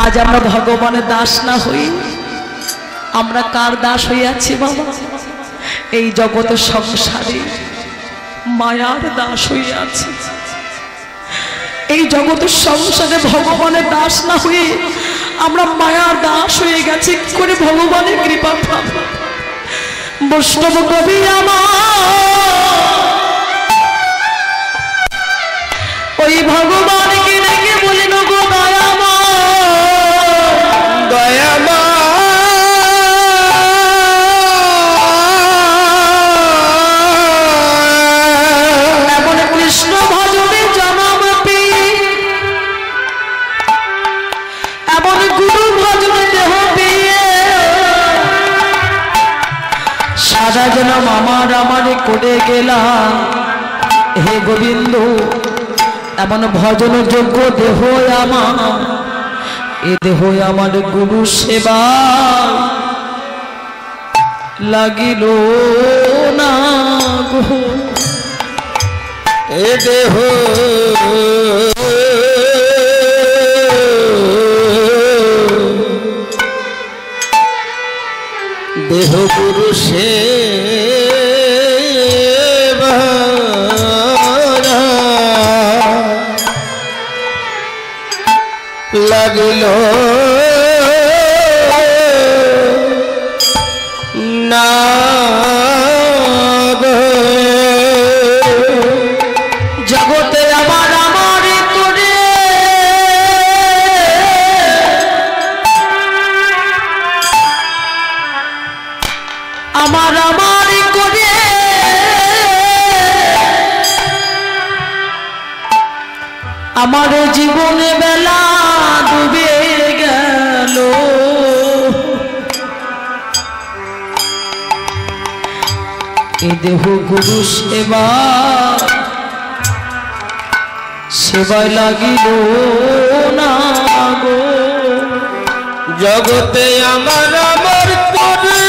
আজ আমরা ভগবানের দাস না হই আমরা কার দাস হইয়াছি বাবা? এই জগতের সংসারে মায়ার দাস হইয়াছি। এই জগতের সংসারে ভগবানের দাস না হয়ে আমরা মায়ার দাস হয়ে গেছি। কি করে ভগবানের কৃপা পাবো? বৈষ্ণব কবি আমার ওই ভগবানকে ডেকে বলেন গো দয়াময় দয়াময় এমন কৃষ্ণ ভজনে জনম পেয়ে এমন গুরু ভজনে দেহ পেয়ে সারা জনম আমারে করে গেলাম। হে গোবিন্দ এমন ভজন যোগ্য দেহ আমার, এ দেহ আমার গুরু সেবা লাগিল না গো। এ দেহ দেহ গুরু সেবা লাগিল না জগতে আমার আমারে করে আমার আমারে করে আমার জীবনে বেলা ডুবে গেল। এ দেহ গুরু সেবা সেবায় লাগিল না গো। জগতে আমার আমার করে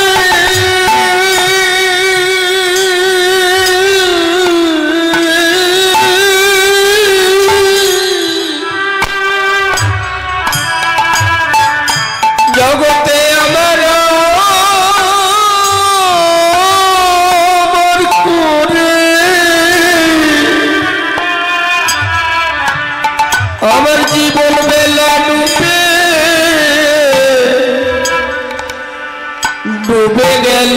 জগতে আমার আমার করে আমার জীবন বেলা ডুবে ডুবে গেল।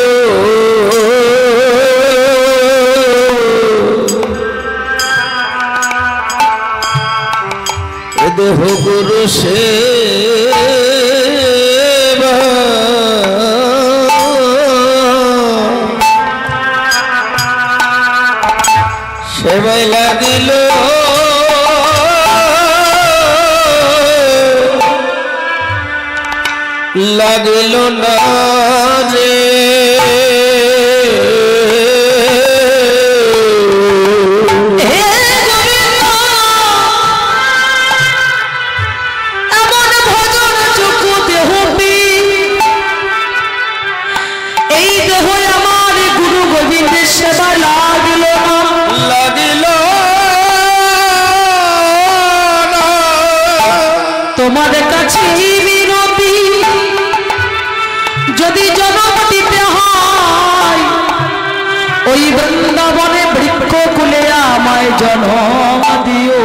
এ দেহ গুরু সেবা সেবায় লাগিল লাগিল না রে। এমন ভজন যোগ্য দেহ এই দেহ আমার গুরু গোবিন্দের সেবা লাগিল না লাগিল না। তোমার কাছে বিনতি যদি জন্ম দিতে হয় ওই বৃন্দাবনে বৃক্ষ কুলে আমায় জন্ম দিও।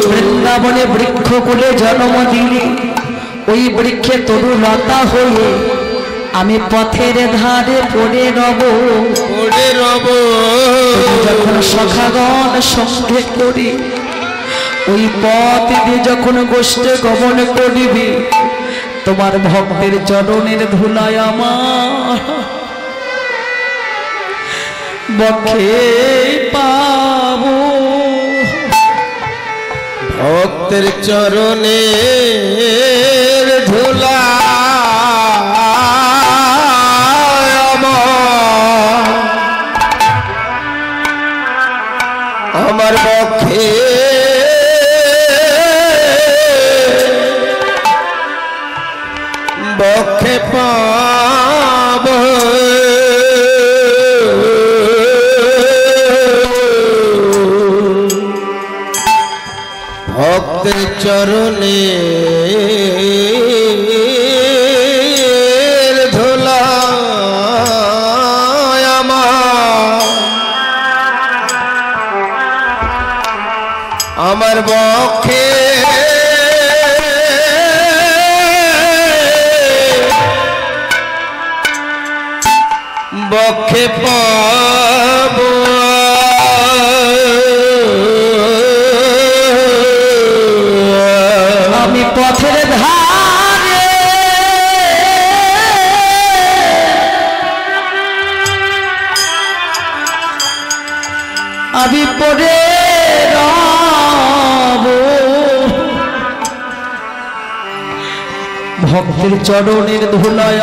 বৃন্দাবনে বৃক্ষ কুলে জন্ম দিলে ওই বৃক্ষে তরু লতা হয়ে আমি পথের ধারে পড়ে রব। যখন সখাগণ সঙ্গে করি ওই পথ দিয়ে যখন গোষ্ঠে গমন করিবি তোমার ভক্তের চরণের ধুলায় আমার বক্ষে পাবো। ভক্তের চরণের ধুলা আমার বক্ষে বক্ষে পাব। চরণে ধুলা আমার বক্ষে বক্ষে পাবো আমি পথের ধারে আমি পড়ে রব ভক্তের চরণের ধুলায়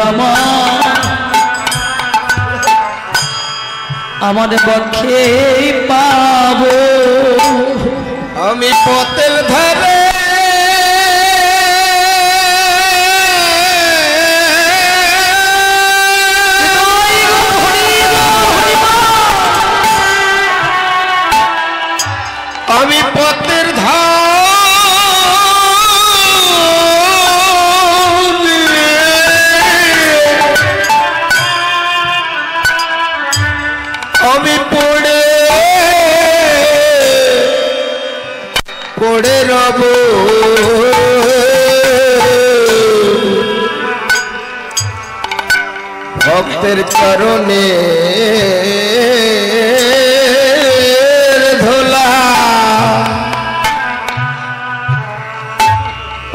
আমার পক্ষে পাবো আমি পথের ধারে আমি পথের আমি পড়ে রব ভক্তের চরণে ধুলা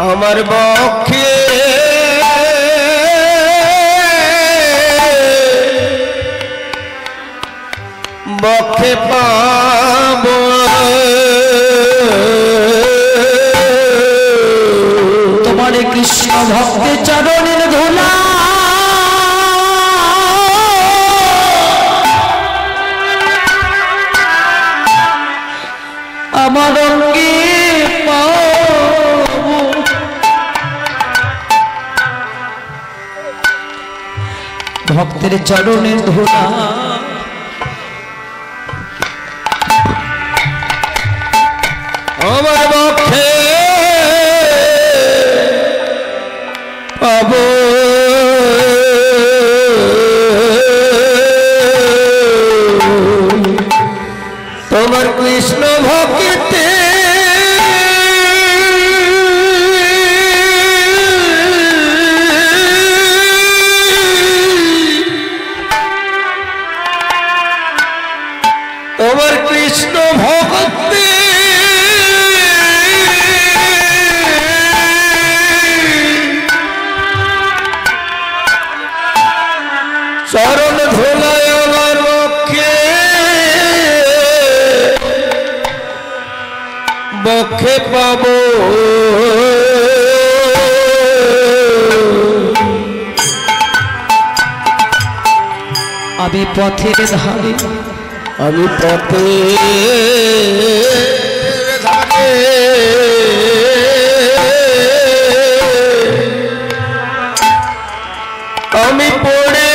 আমার বক্ষে বক্ষে পাবো তোমার কৃষ্ণ ভক্তের চরণের ধুলা আমার অঙ্গে পাবো ভক্তের চরণের ধুলা আমার বক্ষে পাবো তোমার কৃষ্ণ ভক্তি তোমার কৃষ্ণ ভক্তি চরণ ধুলায় আমার বক্ষে বক্ষে পাবো আমি পথের ধারে আমি পথের ধারে আমি পড়ে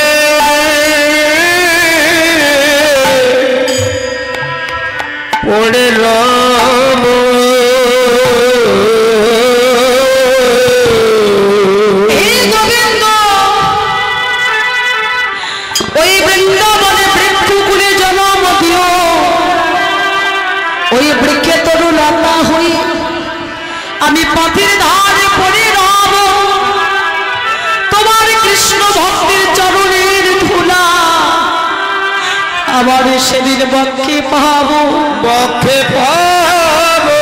রব ওই বৃন্দাবনে বৃক্ষকুলে জন্ম দিও ওই বৃক্ষে তরু লতা হই আমি পথের ধারে পড়ে রব তোমার কৃষ্ণ ভক্তের চরণের ধুলা আবার সেদিন বক্ষে পাবো বক্ষে পাবো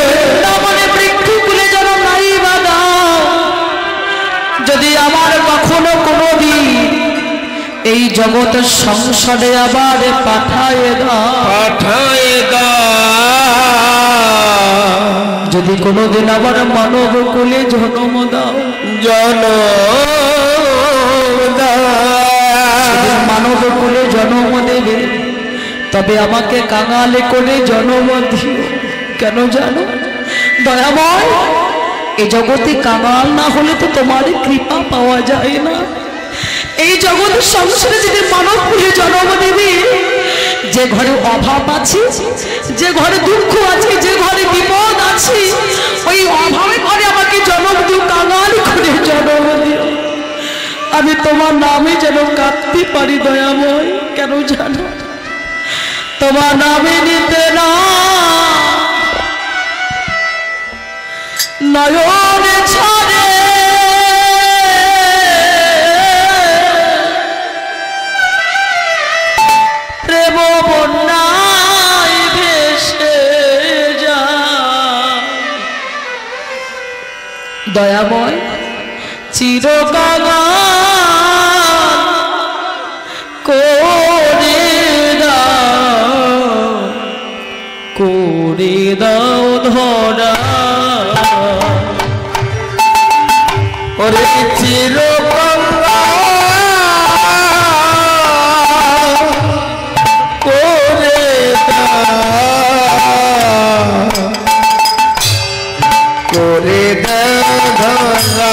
বৃন্দাবনে বৃক্ষকুলে জন্ম নাই বাধা যদি আমার কখনো কোনো দিন এই জগতের সংসারে আবার পাঠায় যদি কোনোদিন আবার মানব কুলে জন্ম দাও মানব কুলে জন্ম দেবে তবে আমাকে কাঙালে করে জন্ম দিও কেন জানো দয়াময় এই জগতে কাঙাল না হলে তো তোমার কৃপা পাওয়া যায় না এই জগতের সংসারে যদি মানব কুলে জন্ম দেবে যে ঘরে অভাব আছে, যে ঘরে দুঃখ আছে, যে ঘরে বিপদ আছে, ওই অভাবে ঘরে আমাকে জনম দিও, কাঙাল করে জনম দিও। আমি তোমার নামে যেন কাঁদতে পারি দয়াময়। কেন জানো? তোমার নামে নিতে না নয়নে ছাড়ে প্রেম বন্যায় ভেসে যায়। দয়াময় চিরকাল করে দাও ধরা। ওরে চিরকাল করে ধরা।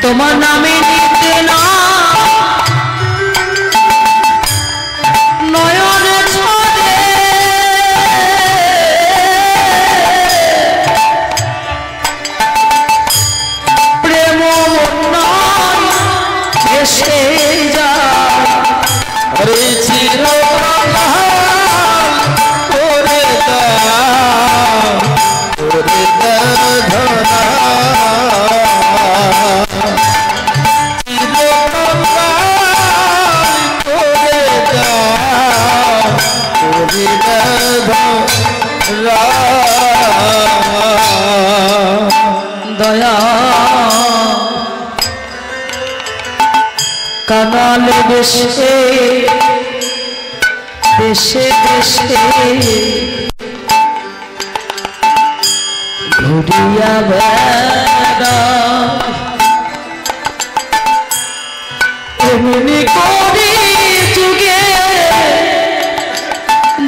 তোমার নামে নিতে না নয়নে ছাড়ে প্রেম বন্যায় ভেসে যায়। ওরে চিরকাল করে ধরা। দয়া কাঙাল বেশে দেশে দেশে ঘুরিয়া বেড়া এমনি করি যুগে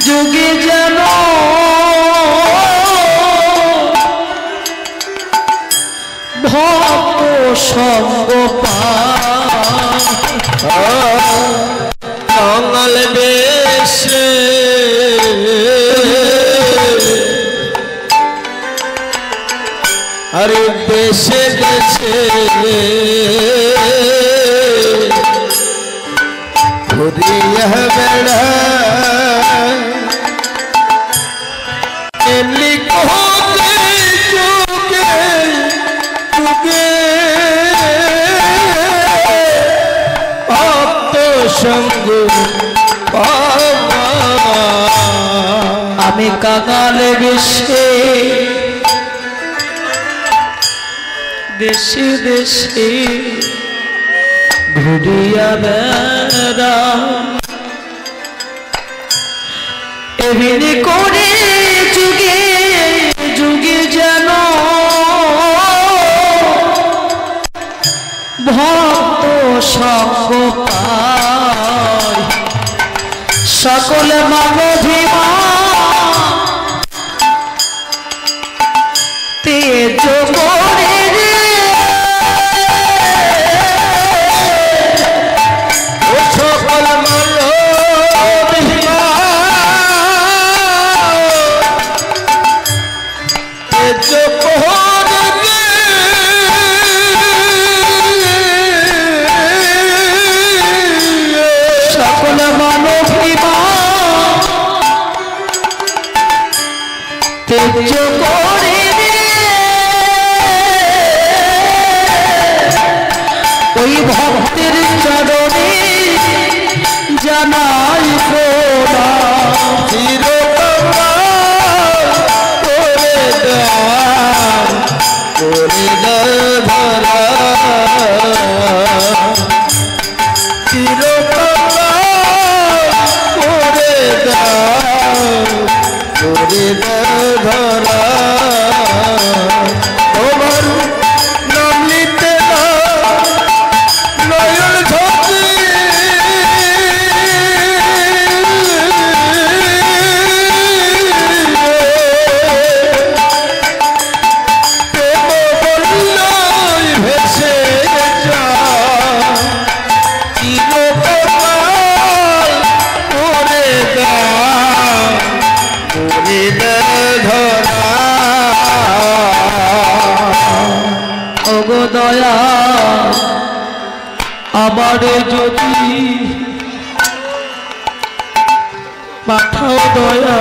যুগে যেন ভক্ত সঙ্গ কাঙাল বেশে আরে দেশে দেশে ঘুরিয়া বেড়া এমনি কোতে যুগে যুগে ভক্ত সঙ্গ আমি কাঙাল বেশে দেশে দেশে ঘুরিয়া বেড়া এমনি করে যুগে যুগে যেন ভক্ত সঙ্গ পায়। সকলে মানধিমা তেজ করে সকল মনোরমা তেজ পহরবে সকল মানবিমা তেজ করে ওই ভক্তের চরণে জানাই প্রণাম। চিরকাল করে ধরা। চিরকাল করে ধরা। তোমার নাম নিতে না নয়ন ঝরে প্রেম বলল দয়া আমারে যদি পাঠাও দয়া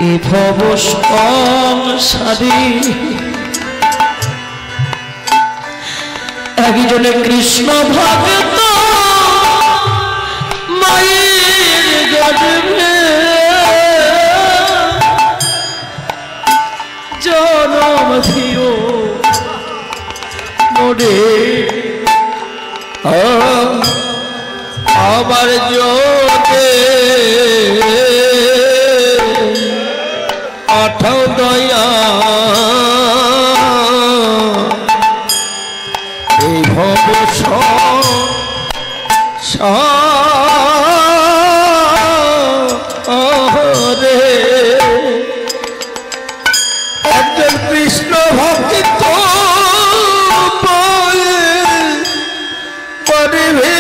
এ ভব সংসারে একজনে কৃষ্ণ ভক্ত মায়ের গর্ভে জনম দিও মোরে আমার জোতে পাঠাও দয়া এই ভব রে একজন কৃষ্ণ ভক্ত পরিবে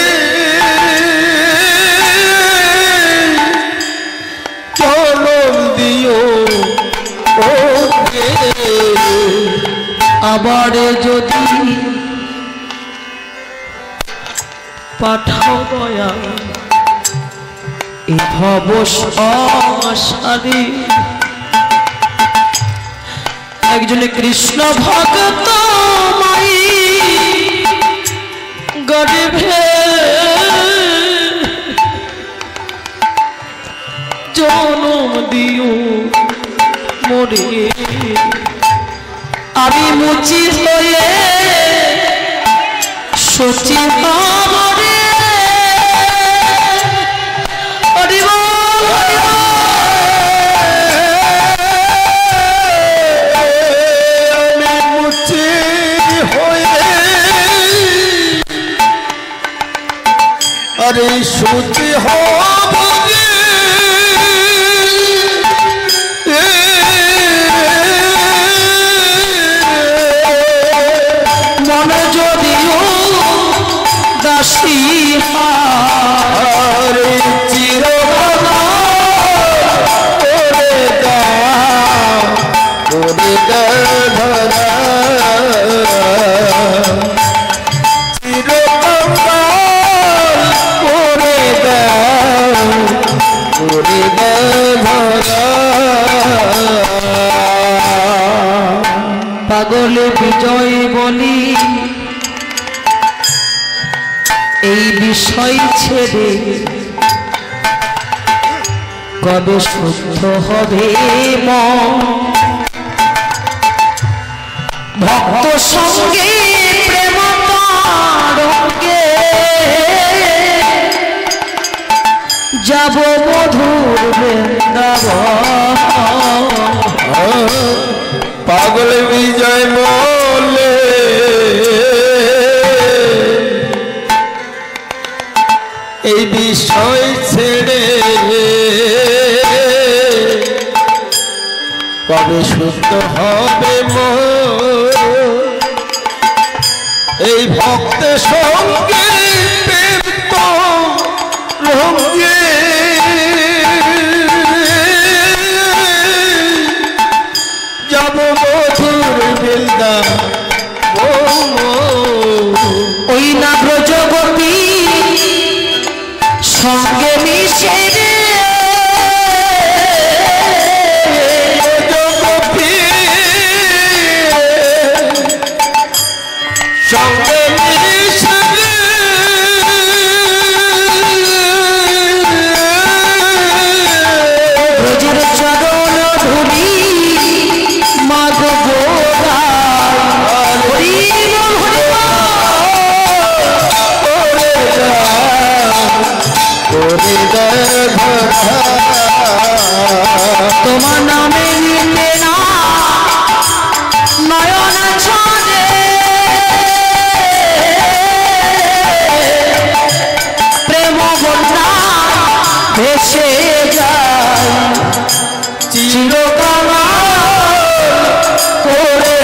চলন দিও আবারে যদি পাঠাও দয়া এ ভব সংসারে একজনে কৃষ্ণ ভক্ত মাই গর্ভে জনম দিও মোরে আমি মুচি হয়ে সচি আমারে अरे शुचि हो मन যদিও দাসী अरे চিরকাল করে দাও করে ধরা পাগলে বিজয় বলি এই বিষয় ছেড়ে কবে শুদ্ধ হবে মন ভক্ত সঙ্গে প্রেম তারকে যাব মধুর বৃন্দাবন পাগল বিজয় বলে এই বিষয় ছেড়ে কবে শুদ্ধ হবে মন এই ভক্ত সঙ্গে প্রেম তো রঙ্গে যাব মধুর বৃন্দাবন ওই না ব্রজগোপী সঙ্গে মিশে রে সঙ্গে মিশে ব্রজের চরণ ধুলি মাগ গোরা হরি বল তোমার নামে নিতে না নয়ন ছড়ে প্রেম বন্যা ভেসে যায় চিরকাল করে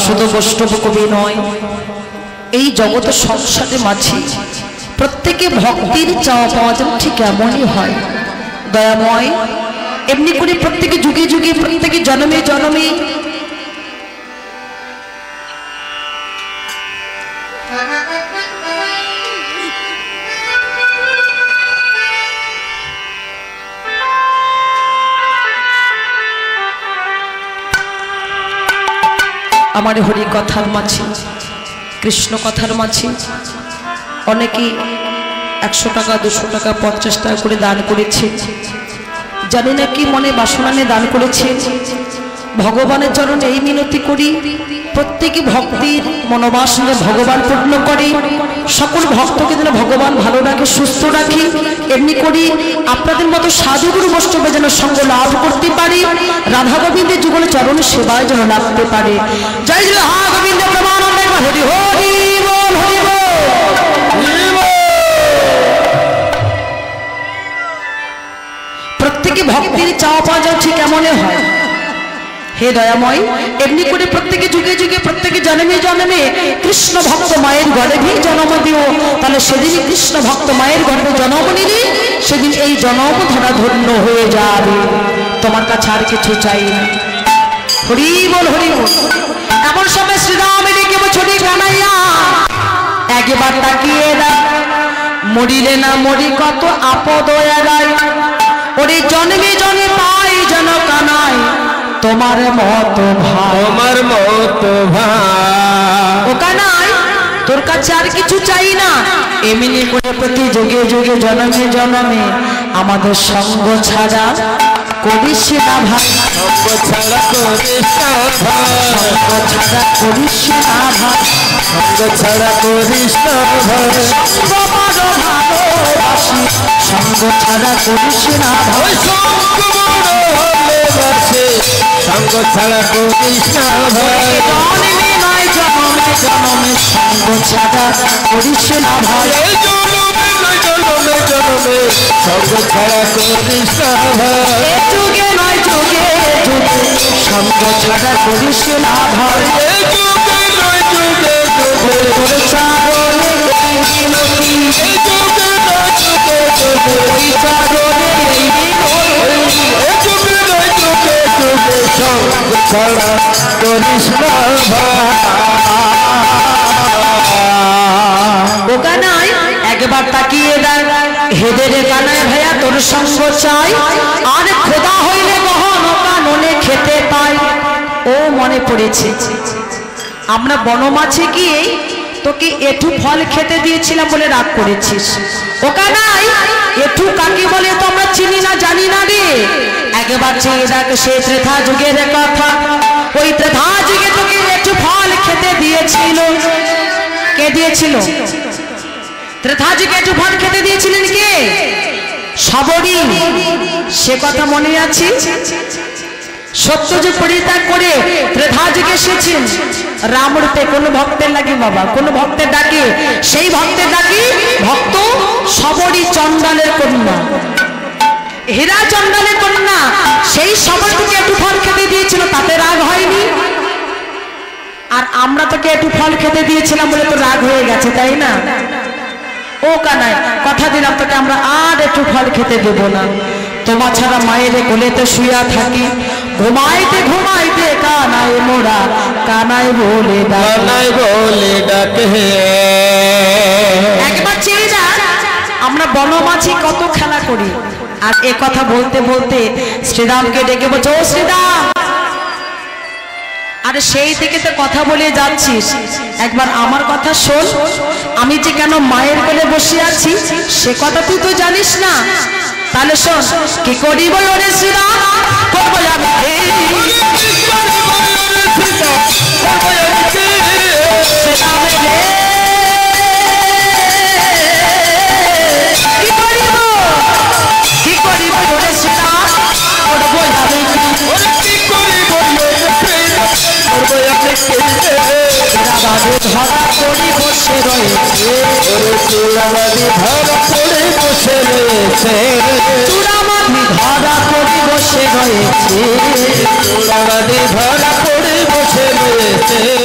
শুধু বৈষ্ণব কবি নয়, এই জগৎ সংসারে মাঝি প্রত্যেকে ভক্তির চাওয়া পাওয়া যেন ঠিক এমনই হয়। দয়াময় এমনি করে প্রত্যেকে যুগে যুগে প্রত্যেকে জন্মে জন্মে আমার হরি কথার মাঝে, কৃষ্ণ কথার মাঝে অনেকে 100 টাকা 200 টাকা 50 টাকা করে দান করেছে। জানি না কি মনে বাসনা নিয়ে দান করেছে। ভগবানের চরণে এই মিনতি করি, প্রত্যেকে ভক্তির মনোবাসনা ভগবান পূর্ণ করে, সকল ভক্তকে যেন ভগবান ভালো রাখে, সুস্থ রাখি। এমনি করি আপনাদের মতো সাধুগুরু বৈষ্ণবে যেন সঙ্গ লাভ করতে পারি, রাধা গোবিন্দের যুগল চরণ সেবায় যেন লাগতে পারে। জয় জয় হা গোবিন্দ প্রমানন্দে হরি হরি বল হরি বল। প্রত্যেকে ভক্তির চাওয়া পাওয়া যায় ঠিক এমনই হয়। হে দয়াময় এমনি করে প্রত্যেকে যুগে যুগে প্রত্যেকে জন্মে জন্মে কৃষ্ণ ভক্ত মায়ের গর্ভে জন্ম দিও। তাহলে সেদিনই কৃষ্ণ ভক্ত মায়ের গর্ভে জন্ম নিলে সেদিন এই জন্ম ধরা ধন্য হয়ে যাবে। তোমার কাছে আর কিছু চাই না। হরি বল হরি বল। এমন সময় শ্রীরাম ডেকে ছড়ি কানাইয়া একবার তাকিয়ে দেখ, মরিলে না মরি কত আপদ এড়াই, ওরে জন্মে জন্মে পাই যেন কানাই তোমার মত ভাই, তোমার মত ভাই। ও কানাই তোর কাছে আর কিছু চাই না। এমনি করে প্রতি যুগে যুগে জন্মে জন্মে আমাদের সঙ্গ ছাড়া করিস না ভাই, সঙ্গ ছাড়া করিস না ভাই, সঙ্গ ছাড়া করিস না ভাই, সঙ্গ ছাড়া করিস না ভাই। সঙ্গ বড় ভালোবাসি, সঙ্গ ছাড়া করিস না ভাই। সঙ্গ বড় ভালোবাসে, সঙ্গ ছাড়া করিস না ভাই। জন্মে নয় জন্মে জন্মে সঙ্গ ছাড়া করিস না ভাই। জন্মে নয় জন্মে জন্মে সঙ্গ ছাড়া করিস না ভাই। যুগে নয় যুগে যুগে সঙ্গ ছাড়া করিস না ভাই। যুগে নয় যুগে যুগে তোর চারণে এই মিনতি, যুগে নয় যুগে যুগে ওই চারণে এই মিনতি, যুগে নয় যুগে যুগে সঙ্গ ছাড়া করিস না ভাই। ও কানাই একবার তাকিয়ে দেখ, হেদে রে কানাই ভাইয়া তোর সঙ্গ চাই, আর খোদা হইলে গহন কাননে খেতে পাই। ও মনে পড়েছে আমরা বনমাছে গিয়ে তোকে এঠু ফল খেতে দিয়েছিলাম বলে রাগ করেছিস। ও কানাই এঠু কাকে বলে তো আমরা চিনি না জানি না রে। একবার চেয়ে দেখ সে ত্রেতা যুগের কথা, ওই ত্রেতা যুগে তোকে এঠু ফল খেতে দিয়েছিল। কে দিয়েছিল? ত্রেতা যুগে এঠু ফল খেতে দিয়েছিলেন কে? সবরী। সে কথা মনে আছে? সত্যযুগ পরিত্যাগ করে ত্রেতা যুগে এসেছেন রামরূপে। কোন ভক্তের লাগে বাবা, কোন ভক্তের ডাকে, সেই ভক্তের ডাকি ভক্ত সবরী চণ্ডালের কন্যা, হীরা চণ্ডালের কন্যা। সেই সবরীকে একটু ফল খেতে দিয়েছিল, তাতে রাগ হয়নি। আর আমরা তোকে একটু ফল খেতে দিয়েছিলাম বলে তো রাগ হয়ে গেছে, তাই না? ও কানাই কথা দিলাম তোকে আমরা আর একটু ফল খেতে দেব না। তোমার ছাড়া মায়ের কোলেতে শুয়া থাকি, ঘুমাইতে ঘুমাইতে কানাই মোরা কানাই বলে কানাই বলে ডাকে। একবার চেয়ে যা, আমরা বনমাছি কত খেলা করি। আর এ কথা বলতে বলতে শ্রীরামকে ডেকে বলছো, ও শ্রীরাম, আরে সেই থেকে তো কথা বলে যাচ্ছিস, একবার আমার কথা শোন। আমি যে কেন মায়ের কোলে বসে আছি সে কথা তুই তো জানিস না। তাহলে শোন, কি করি বল রে শ্রীরাম, করবো আমি কি করিব রে শ্রীরাম, করবো আমি গানে ধরা পড়ি বসে রয়েছে ওরে চূড়াবাদি ধরা পড়ে বসে রয়েছে চূড়ামাটি ধরা পড়ি বসে রয়েছে চূড়াবাদি ধরা পড়ে বসে রয়েছে